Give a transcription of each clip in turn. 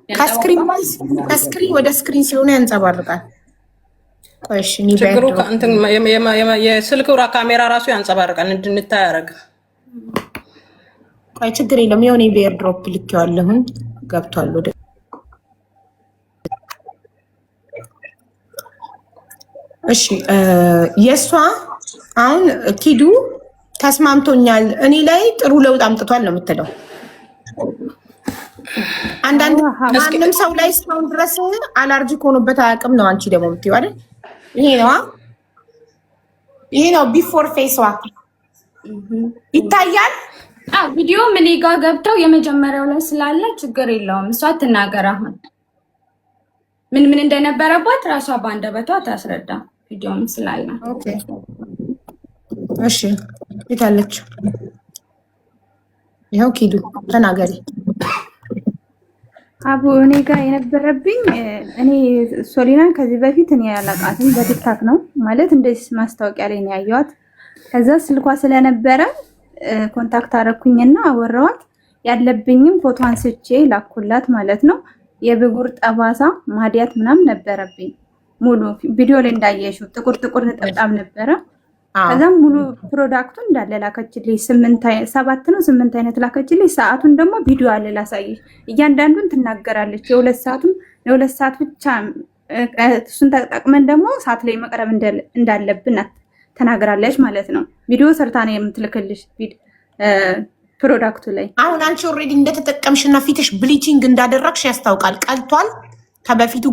ከስክሪን ወደ ስክሪን ሲሆን ያንጸባርቃል። ቆይሽ ችግሩ እንትን የስልኩ ካሜራ ራሱ ያንጸባርቃል እንድንታይ ያደርግ። ቆይ ችግር የለም። የሆነ ቤር ድሮፕ ልኬዋለሁኝ ገብቷል ወደ እሺ የሷ አሁን ኪዱ ተስማምቶኛል እኔ ላይ ጥሩ ለውጥ አምጥቷል ነው የምትለው። አንዳንድ ማንም ሰው ላይ እስካሁን ድረስ አለርጂክ ሆኖበት አያውቅም ነው አንቺ ደግሞ የምትይው አይደል? ይሄ ነው ቢፎር ፌስዋ ይታያል። ቪዲዮ ምን ጋር ገብተው የመጀመሪያው ላይ ስላለ ችግር የለውም። እሷ ትናገር አሁን ምን እንደነበረባት ራሷ በአንደበቷ ታስረዳ። ቪዲዮም ስላለ ኦኬ እሺ ይታለች። ይሄው ኪዱ ተናገሪ። አቡ እኔ ጋር የነበረብኝ እኔ ሶሊናን ከዚህ በፊት እኔ ያላቃትም በቲክታክ ነው ማለት እንደዚህ ማስታወቂያ ላይ ነው ያየኋት። ከዛ ስልኳ ስለነበረ ኮንታክት አደረኩኝና አወራኋት። ያለብኝም ፎቶ አንስቼ ላኩላት ማለት ነው። የብጉር ጠባሳ ማዲያት ምናምን ነበረብኝ። ሙሉ ቪዲዮ ላይ እንዳየሽው ጥቁር ነጠብጣብ ነበረ። ከዛም ሙሉ ፕሮዳክቱን እንዳለ ላከችልኝ። 7 ነው 8 አይነት ላከችልኝ። ሰዓቱን ደግሞ ቪዲዮ አለ ላሳይሽ። እያንዳንዱን ትናገራለች። የሁለት ሰዓት ብቻ እሱን ተጠቅመን ደግሞ ሰዓት ላይ መቅረብ እንዳለብን ተናግራለች ማለት ነው። ቪዲዮ ሰርታ ነው የምትልክልሽ ፕሮዳክቱ ላይ። አሁን አንቺ ኦልሬዲ እንደተጠቀምሽና ፊትሽ ብሊቺንግ እንዳደረግሽ ያስታውቃል። ቀልቷል ከበፊቱ።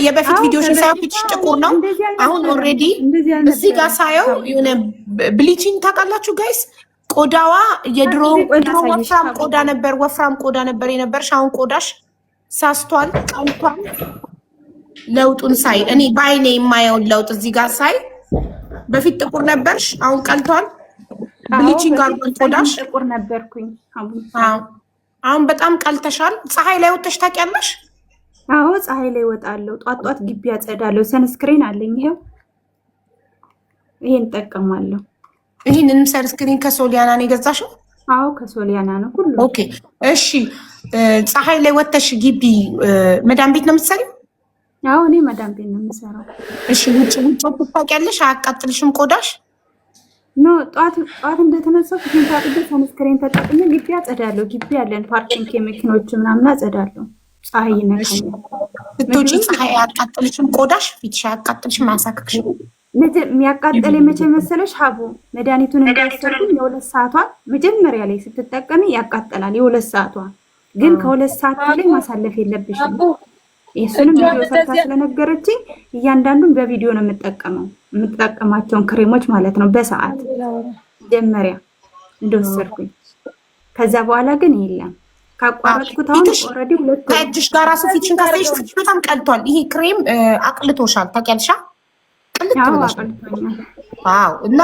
የበፊት ቪዲዮሽን ሳይሆን ፊትሽ ጥቁር ነው። አሁን ኦልሬዲ እዚህ ጋር ሳየው የሆነ ብሊቺንግ ታውቃላችሁ ጋይስ። ቆዳዋ የድሮ ወፍራም ቆዳ ነበር የነበርሽ። አሁን ቆዳሽ ሳስቷል፣ ቀልቷል። ለውጡን ሳይ እኔ በአይኔ የማየውን ለውጥ እዚህ ጋር ሳይ በፊት ጥቁር ነበርሽ፣ አሁን ቀልቷል። ብሊቺንግ አርጎን ቆዳሽ ጥቁር ነበርኩኝ። አሁን በጣም ቀልተሻል። ፀሐይ ላይ ወጥተሽ ታውቂያለሽ? አዎ ፀሐይ ላይ ወጣለሁ። ጧት ግቢ አጸዳለሁ። ሰንስክሪን አለኝ። ይሄን እጠቀማለሁ። ይሄንንም ሰንስክሪን ከሶሊያና ነው የገዛሽው? አዎ ከሶሊያና ነው ሁሉ። ኦኬ እሺ። ፀሐይ ላይ ወጥተሽ ግቢ መዳም ቤት ነው የምትሰሪው? አዎ እኔ መዳም ቤት ነው የምሰራው። እሺ ውጭ ታውቂያለሽ? አያቃጥልሽም ቆዳሽ? ኖ ጧት እንደተነሳሁ ፊቴን ታጥቤ ሰንስክሪን ተጠቅሜ ግቢ አጸዳለሁ። ግቢ ያለን ፓርኪንግ መኪኖች ምናምን አጸዳለሁ። ፀሐይ ይነካኛል። ብትወጪ ፀሐይ አያቃጥልሽም ቆዳሽ? ፊትሽ አያቃጥልሽም? አያሳክክሽም? የሚያቃጥለኝ መቼ መሰለሽ ሀቡ? መድኃኒቱን እንዳሰሩኝ የ2 ሰዓቷን መጀመሪያ ላይ ስትጠቀሚ ያቃጥላል። የ2 ሰዓቷን ግን ከ2 ሰዓት በላይ ማሳለፍ የለብሽም። እሱንም ቪዲዮ ሰርታ ስለነገረችኝ እያንዳንዱን በቪዲዮ ነው የምጠቀማቸውን ክሬሞች ማለት ነው። በሰዓት መጀመሪያ እንደወሰድኩኝ ከዛ በኋላ ግን የለም ካቋረጥኩት። አሁን ኦልሬዲ ከእጅሽ ጋር ፊትሽን ካሳይሽ በጣም ቀልቷል። ይሄ ክሬም አቅልቶሻል ታውቂያለሽ? ቅልት ብለሻል። አዎ እና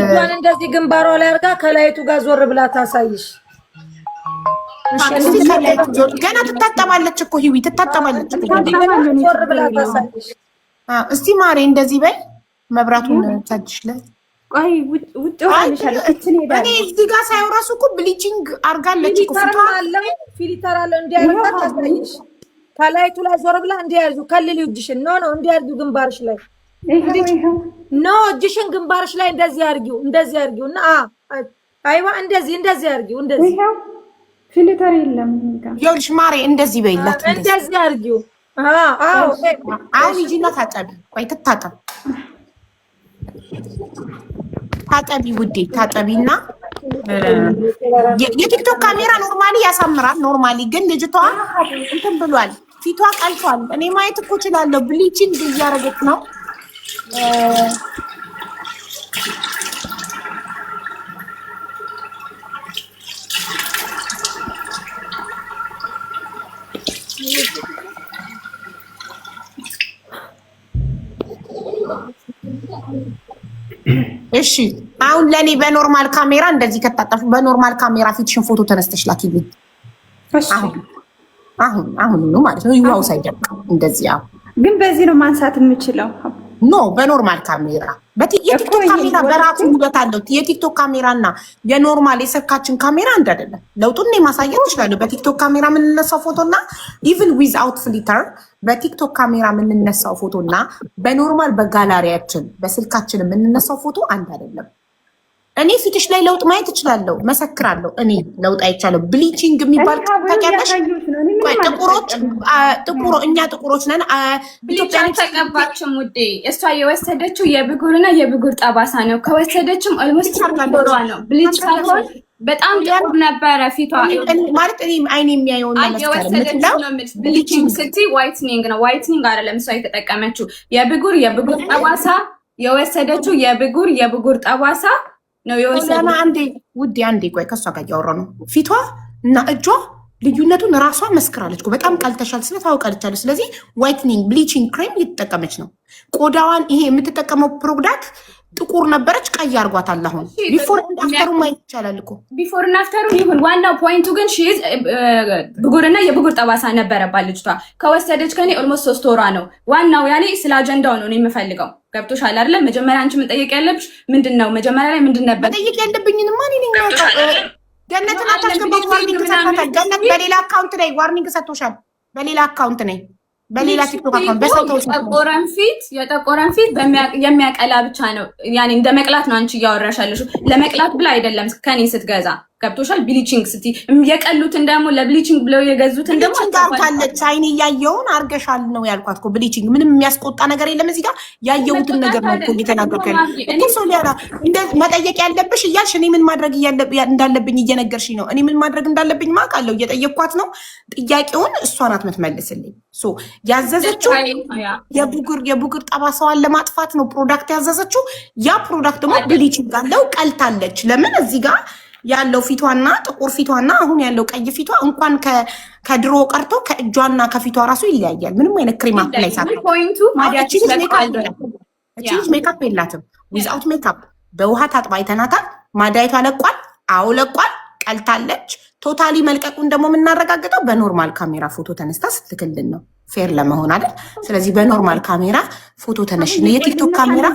ጉዳን እንደዚህ ግንባሯ ላይ አርጋ ከላይቱ ጋር ዞር ብላ ታሳይሽ። ገና ትታጠባለች እኮ ሂዊ ትታጠባለች እኮ ዞር ብላ ታሳይሽ። እስቲ ማሬ እንደዚህ በይ። መብራቱን ታጅሽ ላይ ቆይ ውጭ ወጣልሻለሁ። እኔ እዚህ ጋር ሳይው ራሱ እኮ ብሊቺንግ አርጋለች እኮ ፊልተር አለ እንዲያርጋ ታሳይሽ። ከላይቱ ላይ ዞር ብላ እንዲያርጁ ከልልዩ እጅሽን ኖ እንዲያርጁ ግንባርሽ ላይ እጅሽን ግንባርሽ ላይ እንደዚህ አርጊው እና አይዋ እንደዚህ አርጊው። እንደዚህ ፊልተር የለም። ይኸውልሽ ማሬ እንደዚህ በይላት። እንደዚህ አርጊው። አሁን ሂጂና ታጠቢ። ቆይ ትታጠብ። ታጠቢ ውዴ ታጠቢና የቲክቶክ ካሜራ ኖርማሊ ያሳምራል። ኖርማሊ ግን ልጅቷ እንትን ብሏል፣ ፊቷ ቀልቷል። እኔ ማየት እኮ እችላለሁ። ብሊቺንግ እያደረገች ነው። እሺ አሁን ለኔ በኖርማል ካሜራ እንደዚህ ከታጠፉ በኖርማል ካሜራ ፊትሽን ፎቶ ተነስተሽ ላኪልኝ። አሁን ነው ማለት ነው። ይዋው ሳይደቅ እንደዚህ። አሁን ግን በዚህ ነው ማንሳት የምችለው? ኖ በኖርማል ካሜራ የቲክቶክ ካሜራ በራሱ ውበት አለው። የቲክቶክ ካሜራና የኖርማል የስልካችን ካሜራ አንድ አይደለም። ለውጡን እኔ ማሳየት እችላለሁ። በቲክቶክ ካሜራ የምንነሳው ፎቶና ኢቭን ዊዝአውት ፍሊተር በቲክቶክ ካሜራ የምንነሳው ፎቶና በኖርማል በጋላሪያችን በስልካችን የምንነሳው ፎቶ አንድ አይደለም። እኔ ፊትሽ ላይ ለውጥ ማየት እችላለሁ፣ መሰክራለሁ። እኔ ለውጥ አይቻለሁ። ብሊቺንግ የሚባል ታውቂያለሽ? እኛ ጥቁሮች ነን። ኢትዮጵያ ተቀባችም ውዴ። እሷ የወሰደችው የብጉርና የብጉር ጠባሳ ነው። ከወሰደችም ኦልሞስት ፎቶዋ ነው። ብሊች ሳይሆን በጣም ጥቁር ነበረ ፊቷ ማለት እኔ አይኔ የሚያየውን ብሊቺንግ ስትይ ዋይትኒንግ ነው። ዋይትኒንግ አይደለም እሷ የተጠቀመችው የብጉር ጠባሳ የወሰደችው የብጉር ጠባሳ ነው የወሰደችው። አንዴ ውዴ አንዴ ቆይ፣ ከሷ ጋር እያወራሁ ነው። ፊቷ እና እጇ ልዩነቱን ራሷ መስክራለች። በጣም ቀልተሻል ስለታውቃለች። ስለዚህ ዋይትኒንግ ብሊቺንግ ክሬም እየተጠቀመች ነው። ቆዳዋን ይሄ የምትጠቀመው ፕሮዳክት ጥቁር ነበረች፣ ቀይ አርጓታል። አሁን ቢፎር እና አፍተሩ ማየት ይቻላል እኮ ቢፎር እና አፍተሩ ይሁን። ዋናው ፖይንቱ ግን ሺዝ ብጉርና የብጉር ጠባሳ ነበረባት ልጅቷ። ከወሰደች ከኔ ኦልሞስት 3 ወሯ ነው። ዋናው ያኔ ስለ አጀንዳው ነው የምፈልገው። ገብቶሻል አይደለ? መጀመሪያ አንቺ መጠየቅ ያለብሽ ምንድነው? መጀመሪያ ላይ ምንድን ነበር መጠየቅ ያለብኝን? ማን ነኝ ገነትን አታስገባት። ዋርኒንግ ሰጥቷታል። ገነት በሌላ አካውንት ላይ ዋርኒንግ ሰጥቶሻል። በሌላ አካውንት ነኝ በሌላ ቲክቶክ አካውንት በሰውቶሽ የጠቆረን ፊት የሚያቀላ ብቻ ነው። ያኔ እንደ መቅላት ነው አንቺ እያወራሻለሽ። ለመቅላት ብላ አይደለም ከኔ ስትገዛ ገብቶሻል። ብሊቺንግ ስቲ የቀሉትን ደግሞ ለብሊቺንግ ብለው የገዙትን ደግሞ ታለች። አይኔ ያየውን አርገሻል ነው ያልኳት እኮ። ብሊቺንግ ምንም የሚያስቆጣ ነገር የለም። እዚህ ጋር ያየሁትን ነገር ነው እኮ እየተናገርኩ ያለው እኮ። ሶሊያና እንደ መጠየቅ ያለብሽ እያልሽ እኔ ምን ማድረግ እንዳለብኝ እየነገርሽኝ ነው። እኔ ምን ማድረግ እንዳለብኝ ማውቃለሁ። እየጠየቅኳት ነው። ጥያቄውን እሷ ናት የምትመልስልኝ። ሶ ያዘዘችው የቡግር ጠባሳዋን ለማጥፋት ነው ፕሮዳክት ያዘዘችው። ያ ፕሮዳክት ደግሞ ብሊቺንግ አለው። ቀልታለች። ለምን እዚህ ጋር ያለው ፊቷና ጥቁር ፊቷና አሁን ያለው ቀይ ፊቷ እንኳን ከድሮ ቀርቶ ከእጇና ከፊቷ ራሱ ይለያያል። ምንም አይነት ክሬም አፕላይ ሜካፕ የላትም። ዊዝአውት ሜካፕ በውሃ ታጥባ አይተናታል። ማዳየቷ ለቋል። አዎ ለቋል። ቀልታለች። ቶታሊ መልቀቁን ደግሞ የምናረጋግጠው በኖርማል ካሜራ ፎቶ ተነስታ ስትልክልን ነው። ፌር ለመሆን አይደል? ስለዚህ በኖርማል ካሜራ ፎቶ ተነሽ ነው። የቲክቶክ ካሜራ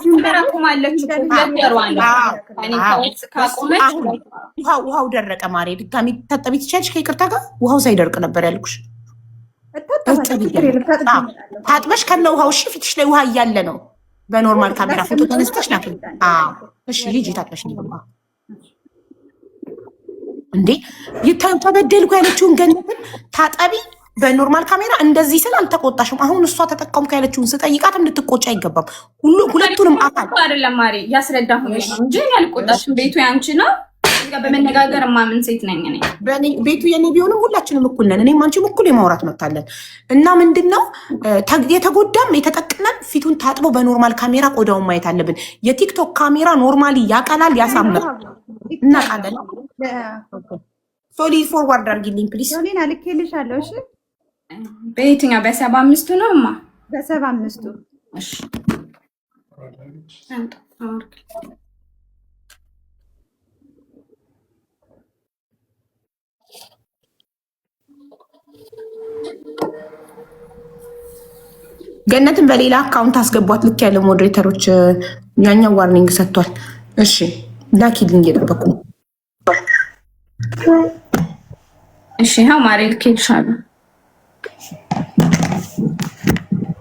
ውሃው ደረቀ። ማሬ ድጋሚ ታጠቢ ትችያለሽ። ከይቅርታ ጋር ውሃው ሳይደርቅ ነበር ያልኩሽ። ታጥበሽ ከነ ውሃው እሺ። ፊትሽ ላይ ውሃ እያለ ነው። በኖርማል ካሜራ ፎቶ ተነስተሽ ናት። እሺ ልጅ ታጥበሽ ነው እንዴ? ተበደልኩ ያለችውን ገነትን ታጠቢ በኖርማል ካሜራ እንደዚህ ስል አልተቆጣሽም። አሁን እሷ ተጠቀምኩ ያለችውን ስጠይቃት እንድትቆጫ አይገባም። ሁለቱንም አካል አይደለም ማሪ ያስረዳሁሽ እንጂ ያልቆጣሽም። ቤቱ ያንቺ ነው። በመነጋገር ማምን ሴት ነኝ እኔ። ቤቱ የኔ ቢሆንም ሁላችንም እኩል ነን። እኔም አንቺም እኩል የማውራት መብታለን። እና ምንድነው የተጎዳም የተጠቅመን ፊቱን ታጥቦ በኖርማል ካሜራ ቆዳውን ማየት አለብን። የቲክቶክ ካሜራ ኖርማሊ ያቀላል፣ ያሳምራል። እናቃለን። ሶሊ ፎርዋርድ አድርጊልኝ ፕሊዝ። ሶሊና ልኬልሻለሁ። እሺ በየትኛው? በ75 ነው እማ? በ75 እሺ። ገነትን በሌላ አካውንት አስገቧት። ልክ ያለ ሞዴሬተሮች ያኛው ዋርኒንግ ሰጥቷል። እሺ ላኪልኝ፣ እየጠበቁ ነው። እሺ ሀው ማሪ ልኬልሻለሁ።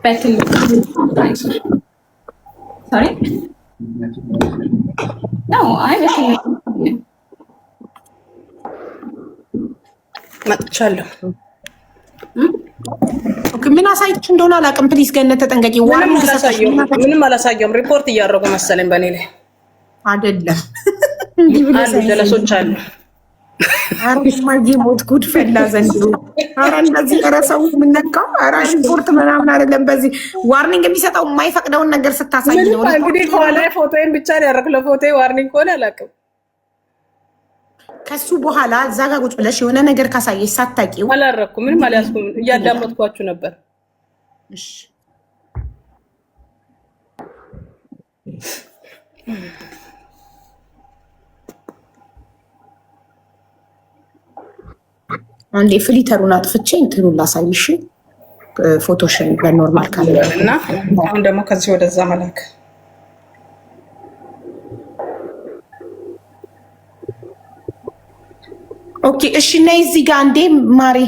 በትልቅ ሶሪ ነው። አይ በትልቅ መጥቻለሁ። ምን አሳይች እንደሆነ አላውቅም። ፕሊስ ገነት ተጠንቀቂ። ምንም አላሳየውም። ሪፖርት እያደረጉ መሰለኝ በእኔ ላይ አይደለም። አሉ ጀለሶች አሉ። አሪማጂ ሞት ጉድ ፈላ ዘንድሮ። ኧረ እንደዚህ ኧረ ሰው የምነካው ኧረ ሪፖርት ምናምን አይደለም። በዚህ ዋርኒንግ የሚሰጠው የማይፈቅደውን ነገር ስታሳይ ነው። እንግዲህ ከኋላ ፎቶዬን ብቻ ነው ያደረኩት። ለፎቶዬ ዋርኒንግ ከሆነ አላውቅም። ከሱ በኋላ እዛ ጋር ቁጭ ብለሽ የሆነ ነገር ካሳየሽ ሳታውቂው አላረኩም። ምንም አልያዝኩም። እያዳመጥኳችሁ ነበር። እሺ አንዴ ፍሊተሩን አጥፍቼ እንትኑን ላሳይሽ። ፎቶሽን በኖርማል ካሜራ እና አሁን ደግሞ ከዚህ ወደዛ መላክ ኦኬ እሺ። ነይ እዚህ ጋር እንዴ ማሪ፣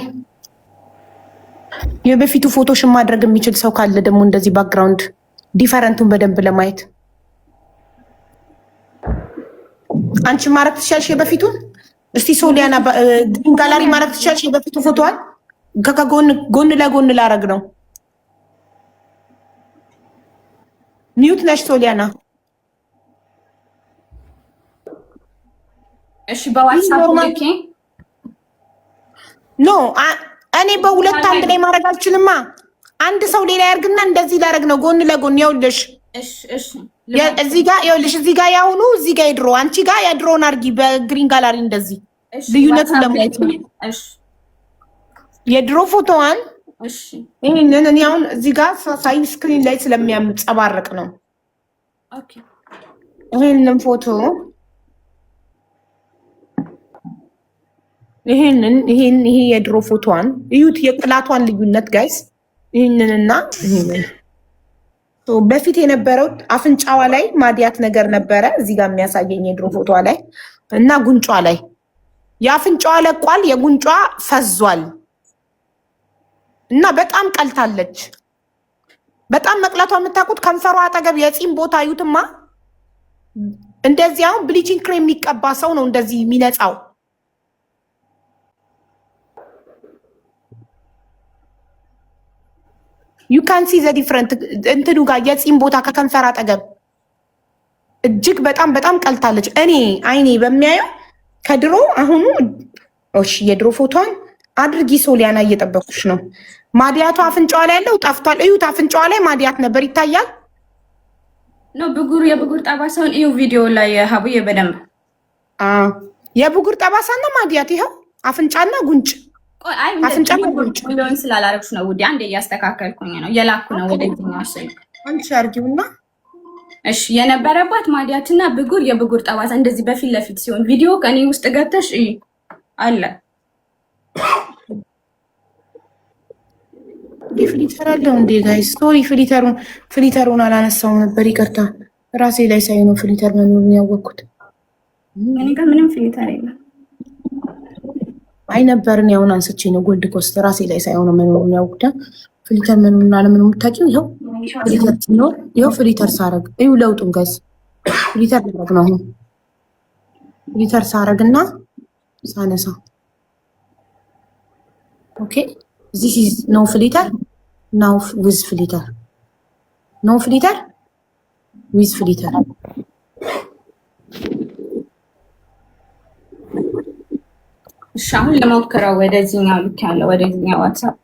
የበፊቱ ፎቶሽን ማድረግ የሚችል ሰው ካለ ደግሞ እንደዚህ ባክግራውንድ ዲፈረንቱን በደንብ ለማየት አንቺ ማድረግ ትችያለሽ የበፊቱን። እስቲ ሶሊያና ግሪን ጋላሪ ማድረግ ትችያለሽ የበፊቱ ፎቶዋን። ጎን ለጎን ላረግ ነው። ሚውት ነሽ ሶሊያና። እሺ በዋትስአፕ ልኬ ኖ እኔ በሁለት አንድ ላይ ማድረግ አልችልማ። አንድ ሰው ሌላ ያርግና እንደዚህ ላረግ ነው ጎን ለጎን። ይኸውልሽ እዚህ ጋር ይኸውልሽ፣ እዚህ ጋር ያሁኑ፣ እዚህ ጋር የድሮ። አንቺ ጋር የድሮውን አርጊ በግሪን ጋላሪ እንደዚህ። ልዩነቱን ለማየት ነው። እሺ የድሮ ፎቶዋን እሺ። ይሄንን እኔ አሁን እዚህ ጋር ሳይ ስክሪን ላይ ስለሚያንጸባርቅ ነው። ኦኬ ይሄንን ፎቶ ይሄ የድሮ ፎቶዋን እዩት፣ የቅላቷን ልዩነት ጋይስ። ይሄንንና ይሄንን በፊት የነበረው አፍንጫዋ ላይ ማዲያት ነገር ነበረ እዚህ ጋር የሚያሳየኝ የድሮ ፎቶዋ ላይ እና ጉንጯ ላይ የአፍንጫዋ ለቋል፣ የጉንጯ ፈዟል እና በጣም ቀልታለች። በጣም መቅላቷ የምታውቁት ከንፈሯ አጠገብ የፂም ቦታ እዩትማ። እንደዚህ አሁን ብሊቺንግ ክሬም የሚቀባ ሰው ነው እንደዚህ የሚነጻው። ዩ ካን ሲ ዘ ዲፍረንት እንትኑ ጋር የፂም ቦታ ከከንፈር አጠገብ እጅግ በጣም በጣም ቀልታለች። እኔ አይኔ በሚያየው ከድሮ አሁኑ እሺ፣ የድሮ ፎቶን አድርጊ ሶሊያና፣ እየጠበኩሽ ነው። ማዲያቷ አፍንጫዋ ላይ ያለው ጠፍቷል። እዩት፣ አፍንጫዋ ላይ ማዲያት ነበር ይታያል። ነው ብጉር፣ የብጉር ጠባሳውን እዩ ቪዲዮ ላይ ሀቡዬ በደንብ የብጉር ጠባሳና ማዲያት ይኸው አፍንጫና ጉንጭ። አይ አፍንጫና ጉንጭ ሊሆን ስላላረግሽ ነው ውዴ። አንዴ እያስተካከልኩኝ ነው፣ እየላኩ ነው ወደዚህኛው ስልክ። አንቺ አርጊውና እሺ። የነበረባት ማዲያትና ብጉር፣ የብጉር ጠባሳ እንደዚህ በፊት ለፊት ሲሆን ቪዲዮ ከኔ ውስጥ ገብተሽ አለ ፍሊተር አለው እንዴ ጋይስ? ሶሪ ፍሊተሩን አላነሳው ነበር፣ ይቅርታ። ራሴ ላይ ሳይ ነው ፍሊተር መኖሩን ያወቅኩት። እኔ ጋር ምንም ፍሊተር የለም። አይ ነበርን፣ ያውን አንስቼ ነው ጎልድ ኮስት ራሴ ላይ ሳይ ነው መኖሩን ያወቅኩት። ፍሊተር መኖሩን አለምን የምታውቂው ይኸው ፍሊተር ሲኖር ይኸው ፍሊተር ሳረግ እዩ ለውጡን ጋይስ። ፍሊተር ነው አሁን ፍሊተር ሳረግና ሳነሳ ኦኬ this is no filter now with filter no filter with filter ሻሁን ለሞከረው ወደዚህኛው ልክ ያለው ወደዚህኛው ዋትስአፕ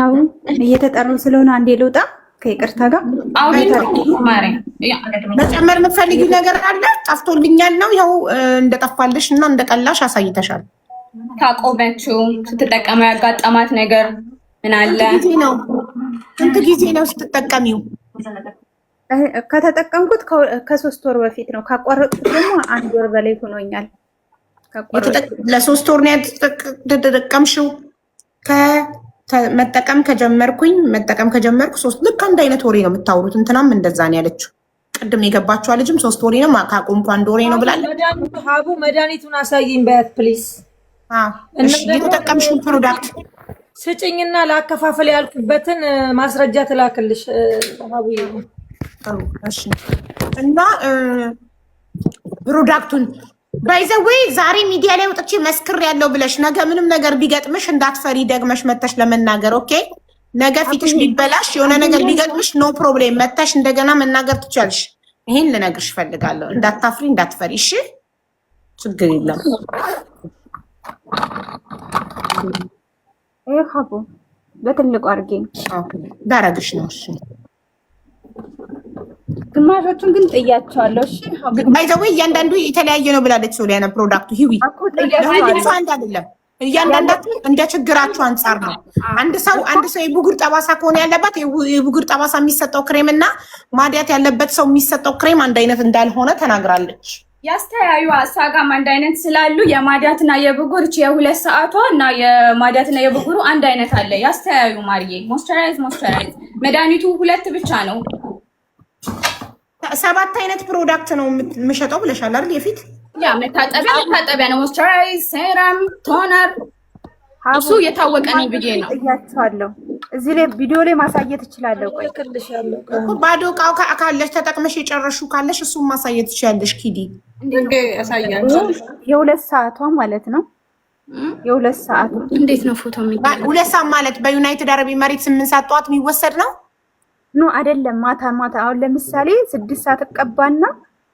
አሁን እየተጠሩ ስለሆነ አንዴ ልውጣ ከይቅርታ ጋር መጨመር የምትፈልጊው ነገር አለ? ጠፍቶልኛል ነው ያው እንደጠፋልሽ እና እንደቀላሽ አሳይተሻል። ታቆመችው ስትጠቀመው ያጋጠማት ነገር ምን አለ? ስንት ጊዜ ነው ስትጠቀሚው? ከተጠቀምኩት ከ3 ወር በፊት ነው። ካቋረጥኩት ደግሞ 1 ወር በላይ ሆኖኛል። ለ3 ወር ነው የተጠቀምሽው? መጠቀም ከጀመርኩ 3 ልክ አንድ አይነት ወሬ ነው የምታወሩት። እንትናም እንደዛ ነው ያለችው። ቅድም የገባችው ልጅም 3 ወሬ ነው ካቆምኩ 1 ወሬ ነው ብላለች። ሀቡ መድኃኒቱን አሳይኝ በያት ፕሊዝ። የተጠቀምሽውን ፕሮዳክት ስጭኝና ላከፋፈል ያልኩበትን ማስረጃ ትላክልሽ ሀቡዬ። እና ፕሮዳክቱን ባይዘዌይ ዛሬ ሚዲያ ላይ ወጥቼ መስክር ያለው ብለሽ ነገ ምንም ነገር ቢገጥምሽ እንዳትፈሪ ደግመሽ መተሽ ለመናገር ኦኬ። ነገ ፊትሽ ቢበላሽ የሆነ ነገር ቢገጥምሽ ኖ ፕሮብሌም መተሽ እንደገና መናገር ትቻልሽ። ይሄን ልነግርሽ ፈልጋለሁ። እንዳታፍሪ እንዳትፈሪ እሺ። ችግር የለም። ሀቡ በትልቁ አድርጌ ዳረግሽ ነው እሺ። ግማሾቹን ግን ጥያቸዋለሁ እሺ። ባይዘዌይ እያንዳንዱ የተለያየ ነው ብላለች ሶሊያና። ፕሮዳክቱ ሂዊ አንድ አይደለም። እያንዳንዳችሁ እንደ ችግራችሁ አንጻር ነው። አንድ ሰው የብጉር ጠባሳ ከሆነ ያለባት የብጉር ጠባሳ የሚሰጠው ክሬም እና ማዲያት ያለበት ሰው የሚሰጠው ክሬም አንድ አይነት እንዳልሆነ ተናግራለች። ያስተያዩ አሳጋም አንድ አይነት ስላሉ የማዲያትና የብጉር የ2 ሰዓቷ እና የማዲያትና የብጉሩ አንድ አይነት አለ። ያስተያዩ ማርዬ። ሞይስቸራይዝ መድኃኒቱ 2 ብቻ ነው። 7 አይነት ፕሮዳክት ነው የምሸጠው ብለሻል አይደል? የፊት ያ መታጠቢያ ነው። ሞይስቸራይዝ፣ ሴራም፣ ቶነር እሱ የታወቀ ነው ብዬ ነው እያቸዋለሁ። እዚህ ላይ ቪዲዮ ላይ ማሳየት እችላለሁ። ቆይ ባዶ እቃው ካለሽ ተጠቅመሽ የጨረሹ ካለሽ እሱን ማሳየት ትችያለሽ። ኪዲ እንዴ ያሳያችሁ። የ2 ሰዓቷ ማለት ነው። የ2 ሰዓቱ እንዴት ነው ፎቶ የሚባለው? 2 ሰዓት ማለት በዩናይትድ አረብ ኤሚሬት 8 ሰዓት ጠዋት የሚወሰድ ነው? ኖ አይደለም፣ ማታ። አሁን ለምሳሌ 6 ሰዓት እቀባና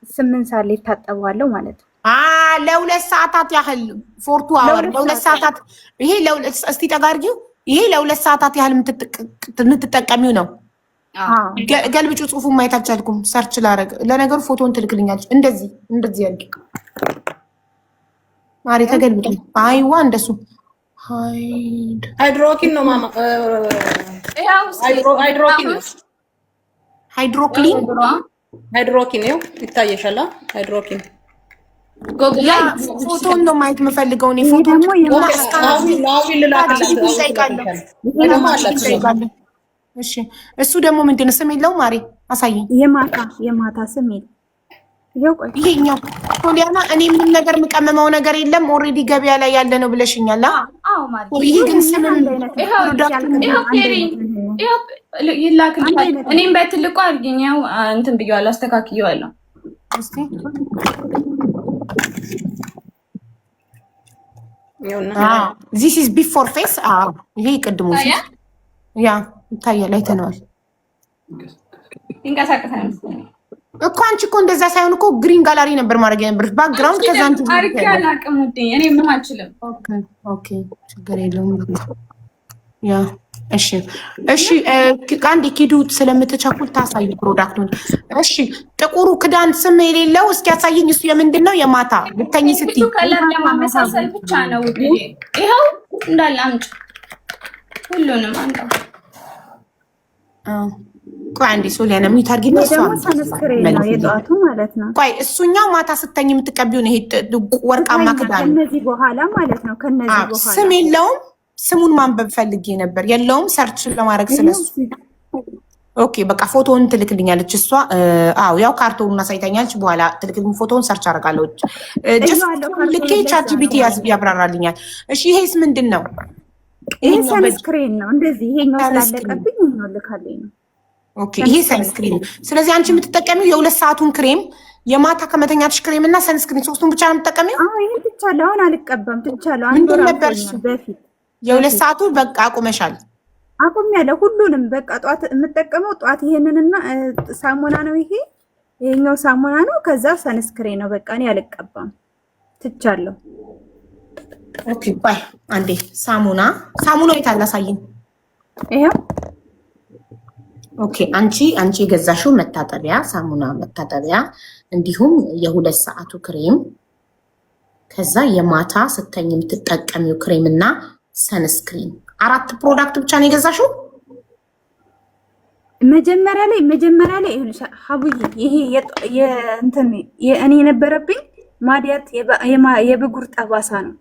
8 ሰዓት ላይ ታጠባለሁ ማለት ነው። ለ2 ሰዓታት ያህል ፎርቱ አወር ለ2 ሰዓታት። ይሄ እስቲ ጠጋርጊው። ይሄ ለ2 ሰዓታት ያህል የምትጠቀሚው ነው። ገልብጩ። ጽሁፉን ማየት አልቻልኩም ሰርች ላረግ። ለነገሩ ፎቶን ትልክልኛለች። እንደዚህ ያርጊ ማሪ፣ ተገልብጡ። አይዋ እንደሱ ሃይድሮኪን ነው ማማ። ሃይድሮኪን ነው ይታየሻል። ሃይድሮኪን ጎግል ላይ ፎቶን ነው ማየት የምፈልገው እኔ። ፎቶ ደግሞ እሺ፣ እሱ ደግሞ ምንድን ነው ስም የለውም? ማሪ አሳየኝ። የማታ ስም የለም። ይሄኛው ሶሊያና፣ እኔ ምንም ነገር የምቀመመው ነገር የለም። ኦልሬዲ ገበያ ላይ ያለ ነው ብለሽኛል። ይሄ ግን ስም ይላክልኛል። እኔም በትልቁ አድርጊኝ። ያው እንትን ብየዋለሁ፣ አስተካክየዋለሁ። እስቲ ዚስ ኢዝ ቢፎር ፌስ። ይሄ ቅድሙ ያ ይታያል፣ አይተነዋል። ይንቀሳቀሳል እኮ አንቺ እኮ እንደዛ ሳይሆን እኮ ግሪን ጋላሪ ነበር ማድረግ የነበረች ባክግራውንድ። ከዛ አንቺ እኔ ምንም አልችልም። ኦኬ ችግር የለውም። ያ እሺ፣ አንዴ ኪዱ ስለምትቸኩል ታሳይ ፕሮዳክቱን። እሺ፣ ጥቁሩ ክዳን ስም የሌለው እስኪ ያሳየኝ። እሱ የምንድን ነው? የማታ ብተኝ ስትይ ከለር ለማመሳሰል ብቻ ነው። ይኸው እንዳለ አምጪ፣ ሁሉንም አንተ። ቆይ አንዴ ሶሊያና ሚዩት አድርጊና ሰንስክሪን ነው የጠዋቱ ማለት ነው። ቆይ እሱኛው ማታ ስተኝ የምትቀቢው ነው። ይሄ ወርቃማ ክዳን ከነዚህ በኋላ ማለት ነው። ከነዚህ በኋላ ስም የለውም። ስሙን ማንበብ ፈልጌ ነበር። የለውም። ሰርች ለማድረግ ስለሱ። ኦኬ በቃ ፎቶውን ትልክልኛለች እሷ። ያው ካርቶኑን አሳይታኛለች። በኋላ ትልክልኝ ፎቶውን ሰርች አደርጋለሁ። ልኬ ቻትጂፒቲ ያብራራልኛል። እሺ ይሄስ ምንድን ነው? ይሄ ሰንስክሪን ነው። እንደዚህ ይሄኛው ስላለቀብኝ ነው ልካለኝ ነው። ኦኬ ይሄ ሰንስክሪን ነው። ስለዚህ አንቺ የምትጠቀሚው የ2 ሰዓቱን ክሬም፣ የማታ ከመተኛትሽ ክሬም እና ሰንስክሪን ሶስቱን ብቻ ነው የምትጠቀሚው? ይሄን ትቻለሁ። አሁን አልቀባም፣ ትቻለሁ። አንዱ ነበር በፊት የ2 ሰዓቱ በቃ አቁመሻል? አቁሜያለሁ ሁሉንም። በቃ ጧት የምጠቀመው ጧት ይሄንንና ሳሙና ነው። ይሄኛው ሳሙና ነው። ከዛ ሰንስክሪን ነው። በቃ እኔ አልቀባም፣ ትቻለሁ። ኦኬ ባይ አንዴ ሳሙና የት አላሳይኝ? ይሄው ኦኬ አንቺ የገዛሽው መታጠቢያ ሳሙና፣ መታጠቢያ እንዲሁም የ2 ሰዓቱ ክሬም፣ ከዛ የማታ ስተኝ የምትጠቀሚው ክሬም እና ሰንስክሪን 4 ፕሮዳክት ብቻ ነው የገዛሽው? መጀመሪያ ላይ ሀቡይ ይሄ የእንትን እኔ የነበረብኝ ማዲያት የብጉር ጠባሳ ነው።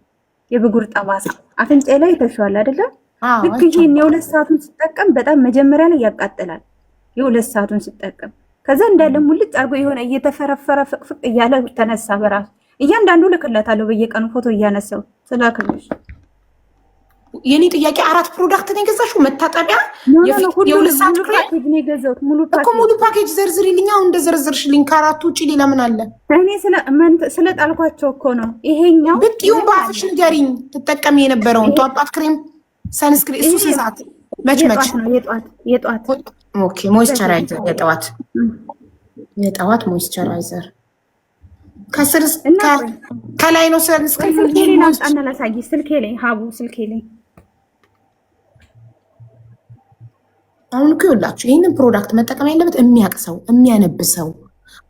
የብጉር ጠባሳ አፍንጫ ላይ ተሽዋል አይደለም? ልክ ይሄን የ2 ሰዓቱን ስጠቀም በጣም መጀመሪያ ላይ ያቃጥላል። የ2 ሰዓቱን ስጠቀም ከዛ እንዳለ ሙልጭ አርጎ የሆነ እየተፈረፈረ ፍቅፍቅ እያለ ተነሳ በራሱ። እያንዳንዱ ልክለታለሁ በየቀኑ ፎቶ እያነሳው ስላክልሽ። የኔ ጥያቄ 4 ፕሮዳክት ነው የገዛሽው? መታጠቢያ የ2 ሰዓት ፓኬጅ ነው የገዛሁት። ሙሉ ፓኬጅ ዘርዝሪልኝ። አሁን እንደዘረዘርሽልኝ ከ4ቱ ውጪ ሌላ ምን አለ? እኔ ስለጣልኳቸው እኮ ነው። ይሄኛው ብትዩም በአፍሽ ንገሪኝ። ትጠቀሚ የነበረውን ጧት ክሬም ሰንስክሪን እሱ ስንት ሰዓት መች ነው? የጧት ኦኬ ሞይስቸራይዘር የጠዋት ሞይስቸራይዘር ከስር ከላይ ነው ሰንስክሪን። ስልኬ ላይ አምጣና ላሳይ። ስልኬ ላይ ሀቡ ስልኬ ላይ አሁን እኮ ይኸውላችሁ ይህንን ፕሮዳክት መጠቀም ያለበት የሚያውቅ ሰው፣ የሚያነብ ሰው፣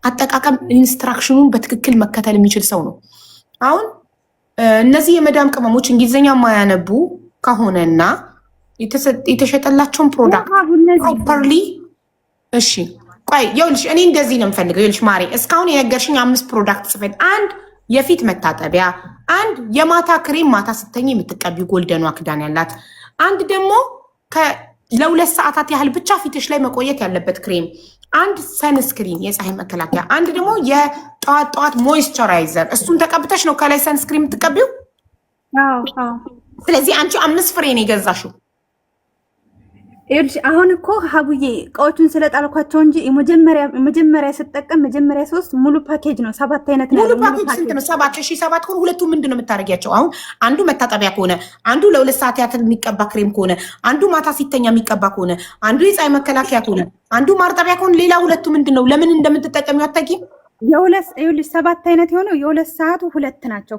አጠቃቀም ኢንስትራክሽኑን በትክክል መከተል የሚችል ሰው ነው። አሁን እነዚህ የመዳም ቅመሞች እንግሊዝኛ የማያነቡ ከሆነና የተሸጠላቸውን ፕሮዳክት ፕሮፐርሊ እሺ ቆይ ይኸውልሽ እኔ እንደዚህ ነው የምፈልገው። ይኸውልሽ ማሬ እስካሁን የነገርሽኝ 5 ፕሮዳክት ጽፈት፣ 1 የፊት መታጠቢያ፣ 1 የማታ ክሬም ማታ ስተኝ የምትቀቢው ጎልደኗ ክዳን ያላት፣ 1 ደግሞ ለ2 ሰዓታት ያህል ብቻ ፊትሽ ላይ መቆየት ያለበት ክሬም፣ አንድ ሰንስክሪን የፀሐይ መከላከያ፣ አንድ ደግሞ የጠዋት ሞይስቸራይዘር። እሱን ተቀብተሽ ነው ከላይ ሰንስክሪን የምትቀቢው። ስለዚህ አንቺ 5 ፍሬ ነው የገዛሽው። አሁን እኮ ሀቡዬ እቃዎቹን ስለጣልኳቸው እንጂ መጀመሪያ ስጠቀም መጀመሪያ 3 ሙሉ ፓኬጅ ነው። 7 አይነት ነው። ሙሉ ፓኬጅ ስንት ነው? 7 ከሆነ ሁለቱ ምንድን ነው የምታደርጊያቸው? አሁን አንዱ መታጠቢያ ከሆነ፣ አንዱ ለ2 ሰዓት ያህል የሚቀባ ክሬም ከሆነ፣ አንዱ ማታ ሲተኛ የሚቀባ ከሆነ፣ አንዱ የፀሐይ መከላከያ ከሆነ፣ አንዱ ማርጠቢያ ከሆነ፣ ሌላ ሁለቱ ምንድን ነው? ለምን እንደምትጠቀሚው አታውቂም? ይኸውልሽ 7 አይነት የሆነው የ2 ሰዓቱ 2 ናቸው።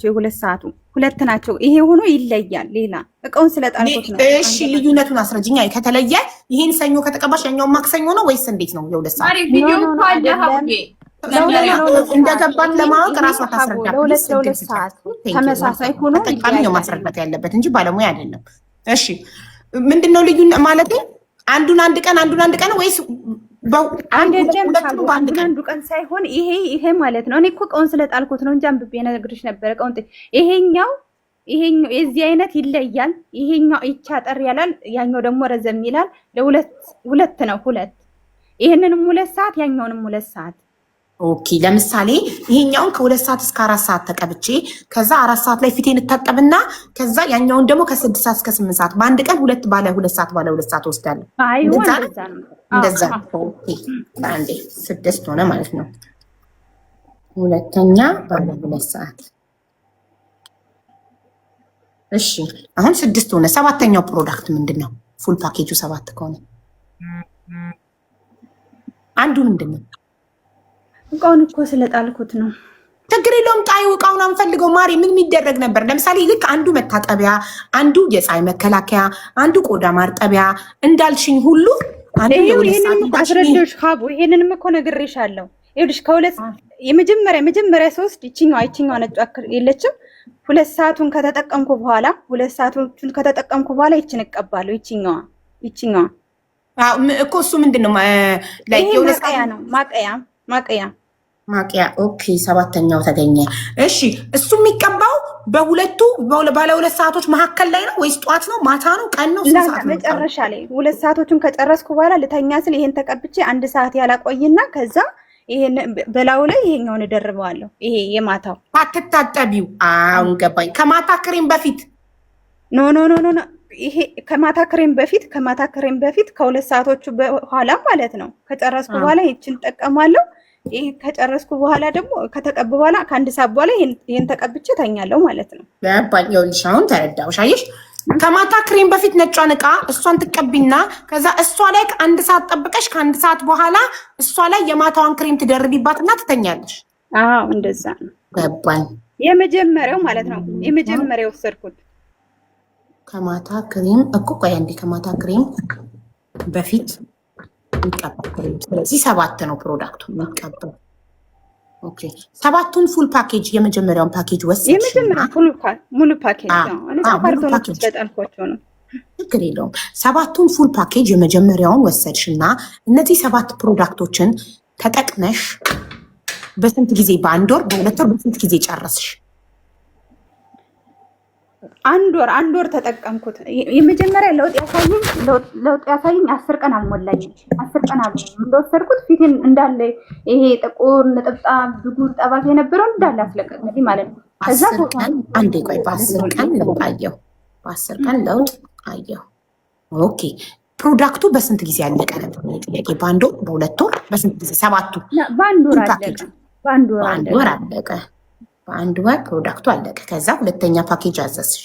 የ2 ሰዓቱ 2 ናቸው። ይሄ ሆኖ ይለያል። ሌላ እቃውን ስለጣልኩት ነው። እሺ ልዩነቱን አስረጅኛ። ከተለየ ይሄን ሰኞ ከተቀባሽ ያኛው ማክሰኞ ነው ወይስ እንዴት ነው? የ2 ሰዓት ቪዲዮ እኮ አለ ሀቡዬ እንደገባት ለማወቅ ራሷ ታስረዳ። ለ2 ሰዓት ተመሳሳይ ሆኖ ተጠቃሚ ነው ማስረዳት ያለበት እንጂ ባለሙያ አይደለም። እሺ ምንድነው ልዩነት ማለት? አንዱን አንድ ቀን ወይስ አንዱ ቀን ሳይሆን ይሄ ማለት ነው። እኔ እኮ እቃውን ስለጣልኩት ነው እንጂ አንብቤ ነግሬሽ ነበር። እቃውን ይሄኛው የዚህ አይነት ይለያል። ይሄኛው ይቻጠር ያላል፣ ያኛው ደግሞ ረዘም ይላል። ለሁለት ነው። ይሄንንም 2 ሰዓት ያኛውንም 2 ሰዓት። ኦኬ ለምሳሌ ይሄኛውን ከ2 ሰዓት እስከ 4 ሰዓት ተቀብቼ ከዛ 4 ሰዓት ላይ ፊቴን እታጠብና ከዛ ያኛውን ደግሞ ከ6 ሰዓት እስከ 8 ሰዓት በአንድ ቀን 2 ሰዓት ወስዳለሁ። እንደዛ ኦኬ አንዴ 6 ሆነ ማለት ነው። ሁለተኛ ባለ 2 ሰዓት። እሺ አሁን 6 ሆነ። 7ኛው ፕሮዳክት ምንድነው? ፉል ፓኬጁ 7 ከሆነ አንዱ ምንድነው? እቃውን እኮ ስለጣልኩት ነው። ችግር የለውም። ጣዩ እቃውን አንፈልገው ማሪ። ምን የሚደረግ ነበር? ለምሳሌ ልክ አንዱ መታጠቢያ፣ አንዱ የፀሐይ መከላከያ፣ አንዱ ቆዳ ማርጠቢያ እንዳልሽኝ ሁሉ አንዱ አስረዳሽ ሀቡ። ይሄንንም እኮ ነግሬሻለሁ። ይኸውልሽ የመጀመሪያ 3 ይችኛዋ ነጭ የለችም። 2 ሰዓቱን ከተጠቀምኩ በኋላ ይችን እቀባለሁ። ይችኛዋ እኮ እሱ ምንድን ነው? ማቅያ። ኦኬ 7ኛው ተገኘ። እሺ እሱ የሚቀባው ባለ 2 ሰዓቶች መካከል ላይ ነው ወይስ ጠዋት ነው ማታ ነው ቀን ነው? መጨረሻ ላይ 2 ሰዓቶቹን ከጨረስኩ በኋላ ልተኛ ስል ይሄን ተቀብቼ 1 ሰዓት ያላቆይና ከዛ ይሄን በላው ላይ ይሄኛውን እደርበዋለሁ። ይሄ የማታው አትታጠቢው። አሁን ገባኝ። ከማታ ክሬም በፊት ኖ ይሄ ከማታ ክሬም በፊት ከ2 ሰዓቶቹ በኋላ ማለት ነው። ከጨረስኩ በኋላ ይችን እጠቀማለሁ። ይሄ ከጨረስኩ በኋላ ደግሞ ከተቀብ በኋላ ከ1 ሰዓት በኋላ ይሄን ተቀብቼ ተኛለሁ ማለት ነው። ይኸውልሽ አሁን ተረዳሁሽ። አየሽ ከማታ ክሬም በፊት ነጯን እቃ እሷን ትቀቢና ከዛ እሷ ላይ ከ1 ሰዓት ጠብቀሽ ከ1 ሰዓት በኋላ እሷ ላይ የማታዋን ክሬም ትደርቢባትና ትተኛለሽ። አዎ እንደዛ ነው። ገባኝ። የመጀመሪያው ማለት ነው። የመጀመሪያው ወሰድኩት ከማታ ክሬም እኮ ቆይ አንዴ ከማታ ክሬም በፊት የሚቀባ ክሬም። ስለዚህ 7 ነው ፕሮዳክቱ የሚቀባው። ኦኬ 7ቱን ፉል ፓኬጅ የመጀመሪያውን ፓኬጅ ወሰድሽ? የመጀመሪያው ሙሉ ፓኬጅ ነው። ችግር የለውም። 7ቱን ፉል ፓኬጅ የመጀመሪያውን ወሰድሽና እነዚህ 7 ፕሮዳክቶችን ተጠቅመሽ በስንት ጊዜ? በ1 ወር በ2 ወር በስንት ጊዜ ጨረስሽ? አንድ ወር ተጠቀምኩት። የመጀመሪያ ለውጥ ያሳየኝ 10 ቀን አልሞላኝም። 10 ቀን እንደወሰድኩት ፊቴን እንዳለ ይሄ ጥቁር ነጥብጣብ ብጉር ጠባሳ የነበረው እንዳለ አስለቀቀልኝ ማለት ነው። ከዛ አንዴ ቆይ በ10 ቀን ለውጥ አየሁ። በ10 ቀን ለውጥ አየሁ። ኦኬ ፕሮዳክቱ በስንት ጊዜ አለቀ ነበር ጥያቄ? በ1 ወር በ2 ወር በስንት ጊዜ? 7ቱ በ1 ወር አለቀ። በ1 ወር አለቀ። በ1 ወር ፕሮዳክቱ አለቀ። ከዛ ሁለተኛ ፓኬጅ አዘዝሽ።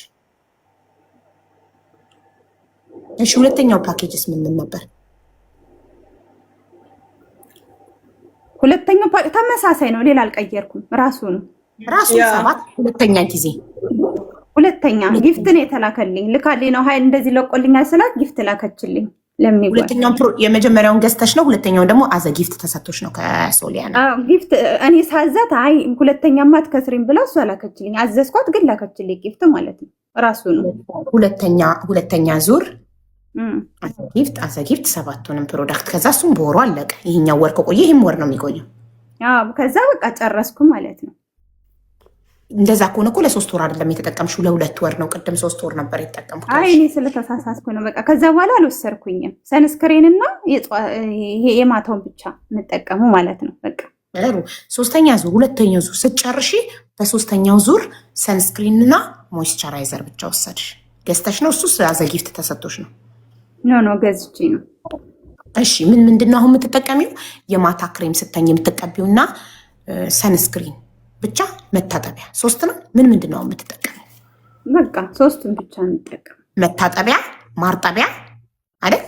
እሺ ሁለተኛው ፓኬጅስ ምን ነበር? ሁለተኛው ፓኬጅ ተመሳሳይ ነው። ሌላ አልቀየርኩም። ራሱ 7 ሁለተኛ ጊፍት ነው የተላከልኝ። ልካልኝ ነው ኃይል እንደዚህ ለቆልኛል ስላት ጊፍት ላከችልኝ። ሁለተኛው የመጀመሪያውን ገዝተሽ ነው? ሁለተኛውን ደግሞ አዘ ጊፍት ተሰጥቶሽ ነው ከሶሊያና? ጊፍት እኔ ሳዛት አይ ሁለተኛማ አትከስሪም ብላ እሷ ላከችልኝ። አዘዝኳት ግን ላከችልኝ ጊፍት ማለት ነው። ራሱ ነው ሁለተኛ ዙር አዘ ጊፍት 7ቱንም ፕሮዳክት። ከዛ እሱም በወሩ አለቀ። ይሄኛው ወር ከቆየ ይሄም ወር ነው የሚቆየው። ከዛ በቃ ጨረስኩ ማለት ነው። እንደዛ ከሆነ እኮ ለ3 ወር አይደለም የተጠቀምሽው፣ ለ2 ወር ነው። ቅድም 3 ወር ነበር የተጠቀምኩት። አይ እኔ ስለተሳሳትኩ ነው። በቃ ከዛ በኋላ አልወሰድኩኝም። ሰንስክሪን እና ይሄ የማታውን ብቻ እንጠቀሙ ማለት ነው። በቃ ሶስተኛ ዙር፣ ሁለተኛው ዙር ስትጨርሺ በሶስተኛው ዙር ሰንስክሪን እና ሞይስቸራይዘር ብቻ ወሰድሽ። ገዝተሽ ነው? እሱስ አዘ ጊፍት ተሰጥቶሽ ነው? ኖ ገዝቼ ነው። እሺ ምንድን ነው አሁን የምትጠቀሚው? የማታ ክሬም ስተኝ የምትቀቢውና ሰንስክሪን ብቻ መታጠቢያ 3 ነው። ምንድን ነው የምትጠቀሚው? በቃ 3ቱን ብቻ እንጠቀም። መታጠቢያ፣ ማርጠቢያ አይደል?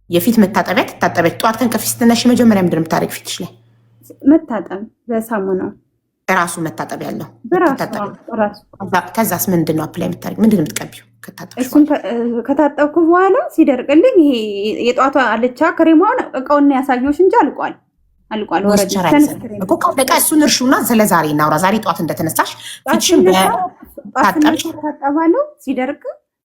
የፊት መታጠቢያ ትታጠቢያለሽ። ጠዋት ከእንቅልፍሽ ስትነሺ መጀመሪያ ምንድን ነው የምታደርጊው? ፊትሽ ላይ መታጠብ በሳሙና ራሱ መታጠቢያ አለው። ራሱ ከዛስ ምንድን ነው አፕላይ የምታደርጊው? ምንድን ነው የምትቀቢው? እሱን ከታጠብኩ በኋላ ሲደርቅልኝ ይሄ የጧቷ አልቻ ክሬማውን እቃውን ያሳየሁሽ እንጂ አልቋል። በቃ እሱን እርሹና ስለዛሬ እናውራ። ዛሬ ጠዋት እንደተነሳሽ ፊትሽን ታጠባለሁ፣ ሲደርቅ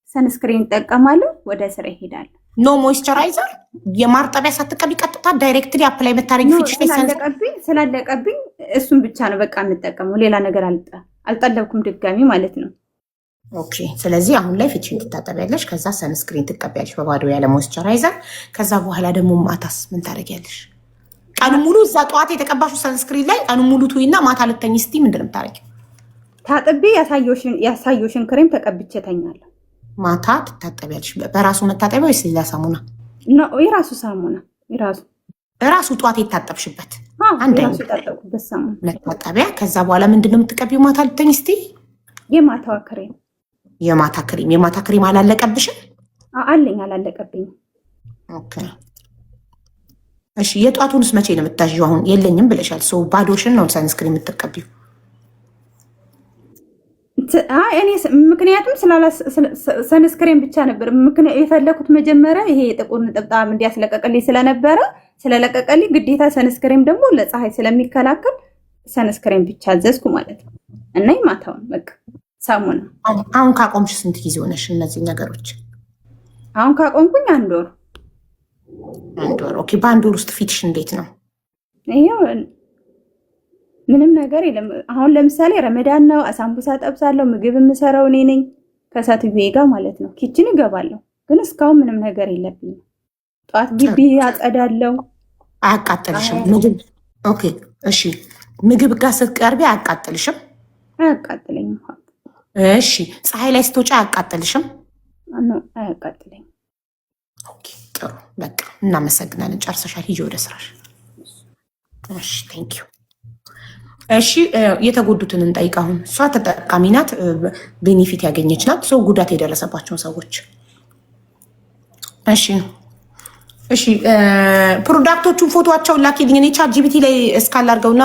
ሰንስክሪን እጠቀማለሁ፣ ወደ ስራ ይሄዳል። ኖ ሞይስቸራይዘር የማርጠቢያ ሳትቀቢ ቀጥታ ዳይሬክትሊ አፕላይ የምታደርጊው ፊትሽ ስላለቀብኝ እሱን ብቻ ነው በቃ የምጠቀመው። ሌላ ነገር አልጠለብኩም ድጋሚ ማለት ነው። ኦኬ ስለዚህ አሁን ላይ ፊትሽን ትታጠቢያለሽ፣ ከዛ ሰንስክሪን ትቀቢያለሽ በባዶ ያለ ሞይስቸራይዘር። ከዛ በኋላ ደግሞ ማታስ ምን ታደርጊያለሽ? ቀኑ ሙሉ እዛ ጠዋት የተቀባሹ ሰንስክሪን ላይ ቀኑ ሙሉ ትይና ማታ ልተኝ ስቲ ምንድን ነው የምታደርጊው? ታጥቤ ያሳየሽን ክሬም ተቀብቼ ተኛለሁ። ማታ ትታጠቢያለሽ በራሱ መታጠቢያ ወይስ ሌላ ሳሙና? የራሱ ሳሙና ራሱ ጠዋት የታጠብሽበት አንድ የታጠብኩበት ሳሙና መታጠቢያ። ከዛ በኋላ ምንድን ነው የምትቀቢው ማታ ልተኝ ስቲ? የማታ ክሬም የማታ ክሬም አላለቀብሽም? አለኝ፣ አላለቀብኝም። ኦኬ እሺ የጧቱንስ መቼ ነው የምታዥው? አሁን የለኝም ብለሻል። ሰው ባዶሽን ነው ሰንስክሪን የምትቀቢው? እኔ ምክንያቱም ሰንስክሪን ብቻ ነበር የፈለኩት መጀመሪያ። ይሄ የጥቁር ነጠብጣብ እንዲያስለቀቅልኝ ስለለቀቀልኝ ግዴታ ሰንስክሪን ደግሞ ለፀሐይ ስለሚከላከል ሰንስክሪን ብቻ አዘዝኩ ማለት ነው። እና ማታውን በቃ ሳሙና። አሁን ካቆምሽ ስንት ጊዜ ሆነሽ እነዚህ ነገሮች? አሁን ካቆምኩኝ 1 ወር። 1 ወር። ኦኬ በ1 ወር ውስጥ ፊትሽ እንዴት ነው? ይሄው ምንም ነገር የለም። አሁን ለምሳሌ ረመዳን ነው፣ አሳምቡሳ ጠብሳለሁ፣ ምግብ የምሰራው እኔ ነኝ ከሳትዬ ጋር ማለት ነው። ኪችን እገባለሁ፣ ግን እስካሁን ምንም ነገር የለብኝም። ጠዋት ግቢ አጸዳለሁ። አያቃጥልሽም ምግብ? ኦኬ እሺ ምግብ ጋር ስትቀርቢ አያቃጥልሽም? አያቃጥለኝም። እሺ ፀሐይ ላይ ስትወጪ አያቃጥልሽም? አያቃጥለኝም። ኦኬ ጥሩ በቃ እናመሰግናለን። ጨርሰሻል፣ ሂጂ ወደ ስራሽ። እሺ ቴንክ ዩ። እሺ የተጎዱትን እንጠይቅ። አሁን እሷ ተጠቃሚ ናት፣ ቤኔፊት ያገኘች ናት። ሰው ጉዳት የደረሰባቸውን ሰዎች እሺ ፕሮዳክቶቹን ፎቶቸውን ላኪልኝ። እኔ ቻት ጂቢቲ ላይ እስካላርገውና